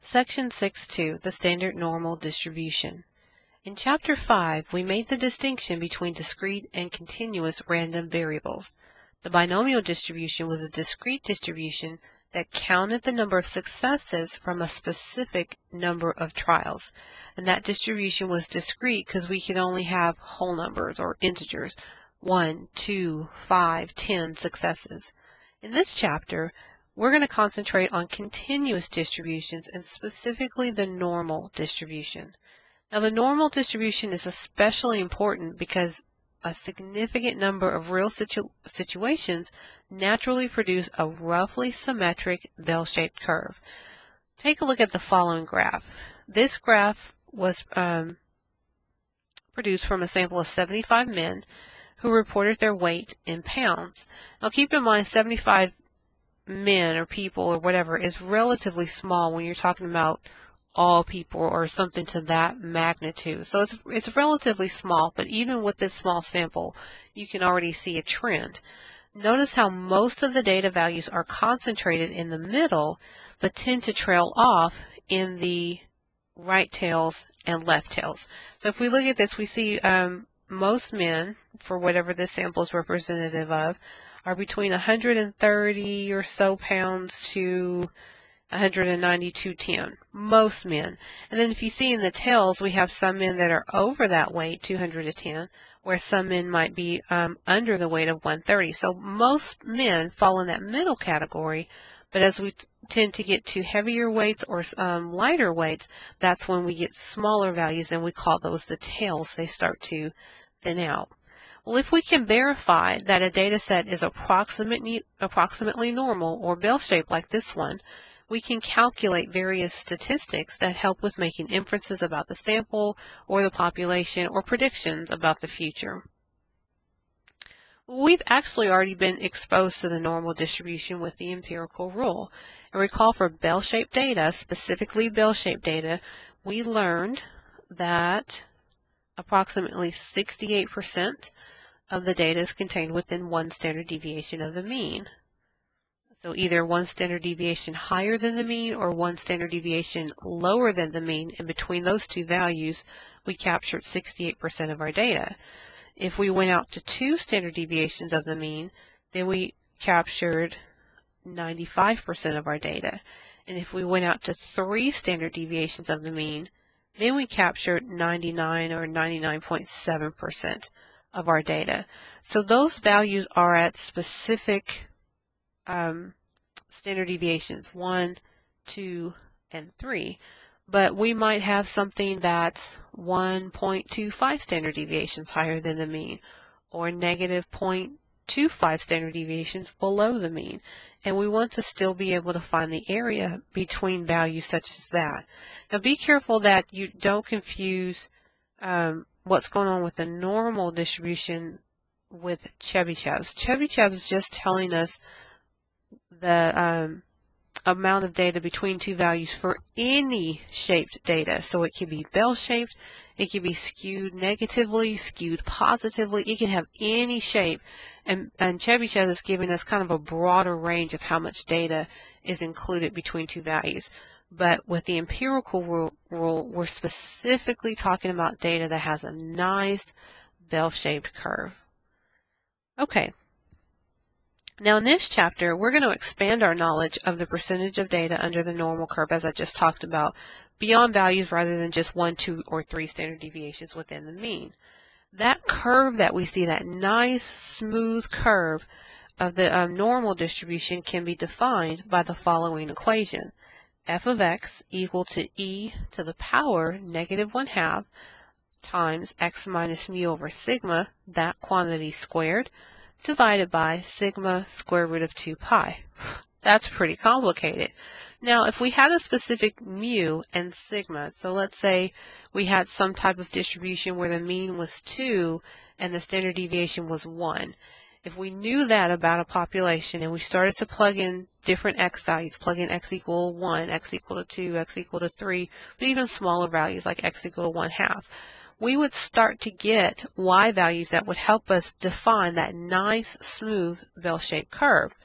Section 6.2, the standard normal distribution. In Chapter 5, we made the distinction between discrete and continuous random variables. The binomial distribution was a discrete distribution that counted the number of successes from a specific number of trials. And that distribution was discrete because we could only have whole numbers or integers, 1, 2, 5, 10 successes. In this chapter, we're going to concentrate on continuous distributions and specifically the normal distribution. Now, the normal distribution is especially important because a significant number of real situations naturally produce a roughly symmetric bell-shaped curve. Take a look at the following graph. This graph was produced from a sample of 75 men who reported their weight in pounds. Now, keep in mind 75 men or people or whatever is relatively small when you're talking about all people or something to that magnitude. So it's relatively small, but even with this small sample, you can already see a trend. Notice how most of the data values are concentrated in the middle, but tend to trail off in the right tails and left tails. So if we look at this, we see most men, for whatever this sample is representative of, are between 130 or so pounds to 190 to 210, most men. And then if you see in the tails, we have some men that are over that weight, 200 to 10, where some men might be under the weight of 130. So most men fall in that middle category, but as we tend to get to heavier weights or lighter weights, that's when we get smaller values, and we call those the tails. They start to thin out. Well, if we can verify that a data set is approximately normal or bell-shaped like this one, we can calculate various statistics that help with making inferences about the sample or the population or predictions about the future. We've actually already been exposed to the normal distribution with the empirical rule. And recall for bell-shaped data, specifically bell-shaped data, we learned that approximately 68% of the data is contained within one standard deviation of the mean. So either one standard deviation higher than the mean or one standard deviation lower than the mean, and between those two values, we captured 68% of our data. If we went out to 2 standard deviations of the mean, then we captured 95% of our data. And if we went out to 3 standard deviations of the mean, then we captured 99 or 99.7% of our data. So those values are at specific standard deviations, 1, 2, and 3. But we might have something that's 1.25 standard deviations higher than the mean, or negative 0.25 standard deviations below the mean. And we want to still be able to find the area between values such as that. Now be careful that you don't confuse what's going on with the normal distribution with Chebyshev. Chebyshev is just telling us the amount of data between two values for any shaped data. So it can be bell-shaped, it can be skewed negatively, skewed positively, it can have any shape. And Chebyshev is giving us kind of a broader range of how much data is included between two values. But with the empirical rule, we're specifically talking about data that has a nice bell-shaped curve. Okay. Now in this chapter, we're going to expand our knowledge of the percentage of data under the normal curve, as I just talked about, beyond values rather than just 1, 2, or 3 standard deviations within the mean. That curve that we see, that nice smooth curve of the normal distribution, can be defined by the following equation. F of x equal to e to the power negative 1/2 times x minus mu over sigma, that quantity squared, divided by sigma square root of 2 pi. That's pretty complicated. Now, if we had a specific mu and sigma, so let's say we had some type of distribution where the mean was 2 and the standard deviation was 1. If we knew that about a population and we started to plug in different x values, plug in x equal 1, x equal to 2, x equal to 3, but even smaller values like x equal to 1/2, we would start to get y values that would help us define that nice, smooth, bell-shaped curve.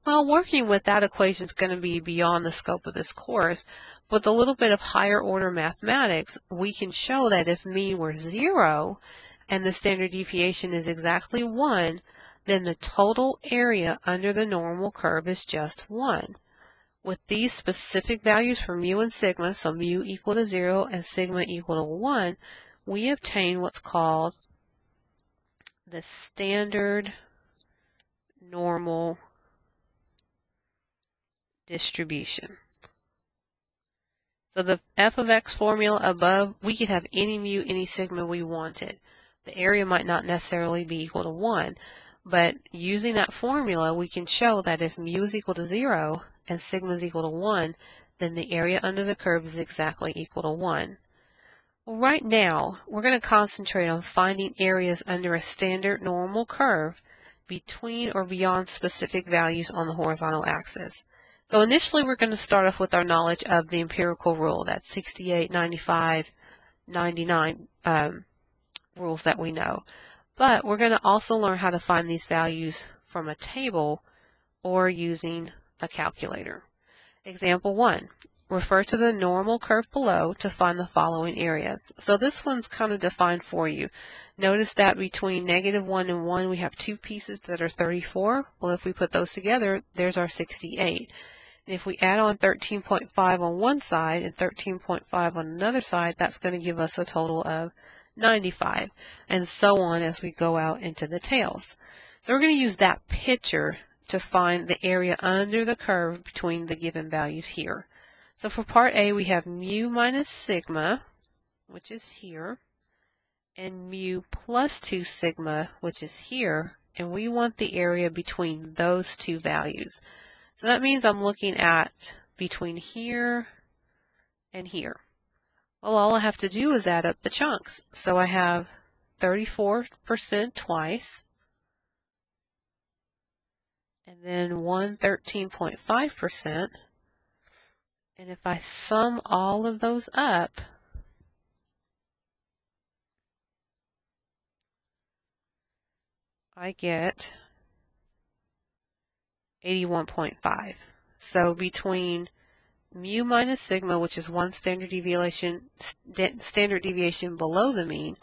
Well, working with that equation is going to be beyond the scope of this course. With a little bit of higher order mathematics, we can show that if mean were 0 and the standard deviation is exactly 1, then the total area under the normal curve is just 1. With these specific values for mu and sigma, so mu equal to 0 and sigma equal to 1, we obtain what's called the standard normal distribution. So the f of x formula above, we could have any mu, any sigma we wanted. The area might not necessarily be equal to 1, but using that formula, we can show that if mu is equal to 0 and sigma is equal to 1, then the area under the curve is exactly equal to 1. Well, right now, we're going to concentrate on finding areas under a standard normal curve between or beyond specific values on the horizontal axis. So initially, we're going to start off with our knowledge of the empirical rule, that 68, 95, 99 rules that we know. But we're going to also learn how to find these values from a table or using a calculator. Example 1. Refer to the normal curve below to find the following areas. So this one's kind of defined for you. Notice that between -1 and 1, we have two pieces that are 34. Well, if we put those together, there's our 68. And if we add on 13.5 on one side and 13.5 on another side, that's going to give us a total of 95, and so on as we go out into the tails. So we're going to use that picture to find the area under the curve between the given values here. So for part A, we have mu minus sigma, which is here, and mu plus 2 sigma, which is here, and we want the area between those two values. So that means I'm looking at between here and here. Well, all I have to do is add up the chunks. So I have 34% twice, and then 13.5%. And if I sum all of those up, I get 81.5. So between mu minus sigma, which is one standard deviation below the mean,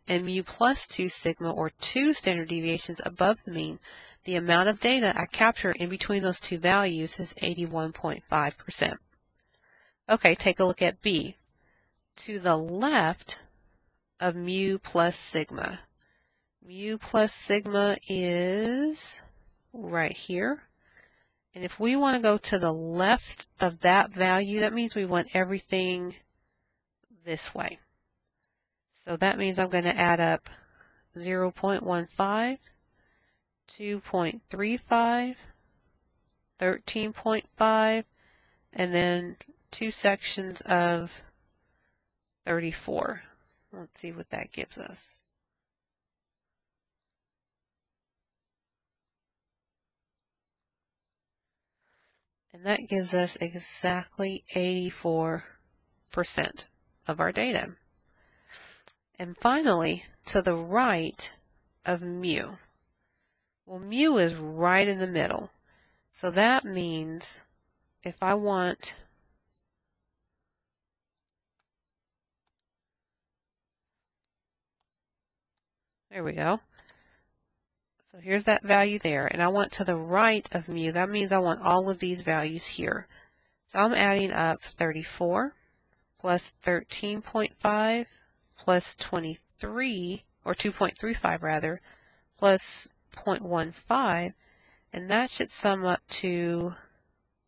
and mu plus 2 sigma, or 2 standard deviations above the mean, the amount of data I capture in between those two values is 81.5%. Okay, take a look at B. To the left of mu plus sigma. Mu plus sigma is right here. And if we want to go to the left of that value, that means we want everything this way. So that means I'm going to add up 0.15, 2.35, 13.5, and then two sections of 34. Let's see what that gives us. And that gives us exactly 84% of our data. And finally, to the right of mu. Well, mu is right in the middle. So that means if I want there we go. So here's that value there, and I want to the right of mu. That means I want all of these values here. So I'm adding up 34 plus 13.5 plus 23, or 2.35 rather, plus 0.15, and that should sum up to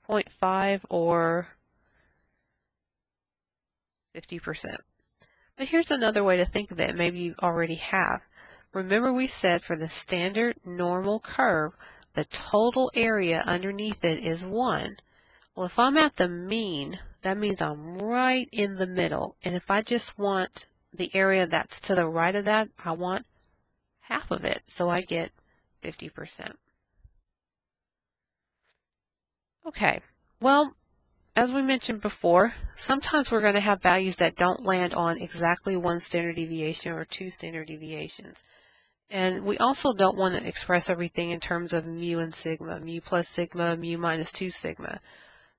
0.5 or 50%. But here's another way to think of it, maybe you already have. Remember we said for the standard normal curve, the total area underneath it is 1. Well, if I'm at the mean, that means I'm right in the middle. And if I just want the area that's to the right of that, I want half of it. So I get 50%. Okay, well, as we mentioned before, sometimes we're going to have values that don't land on exactly one standard deviation or two standard deviations. And we also don't want to express everything in terms of mu and sigma, mu plus sigma, mu minus 2 sigma.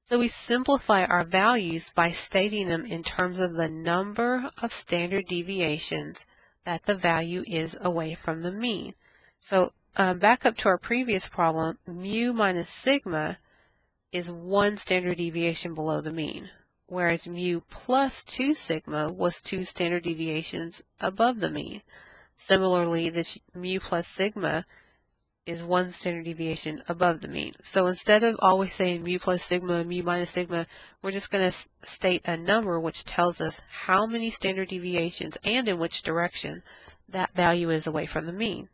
So we simplify our values by stating them in terms of the number of standard deviations that the value is away from the mean. So back up to our previous problem, mu minus sigma is 1 standard deviation below the mean, whereas mu plus 2 sigma was 2 standard deviations above the mean. Similarly, this mu plus sigma is 1 standard deviation above the mean. So instead of always saying mu plus sigma, mu minus sigma, we're just going to state a number which tells us how many standard deviations and in which direction that value is away from the mean.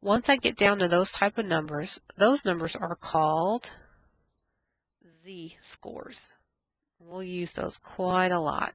Once I get down to those type of numbers, those numbers are called z-scores. We'll use those quite a lot.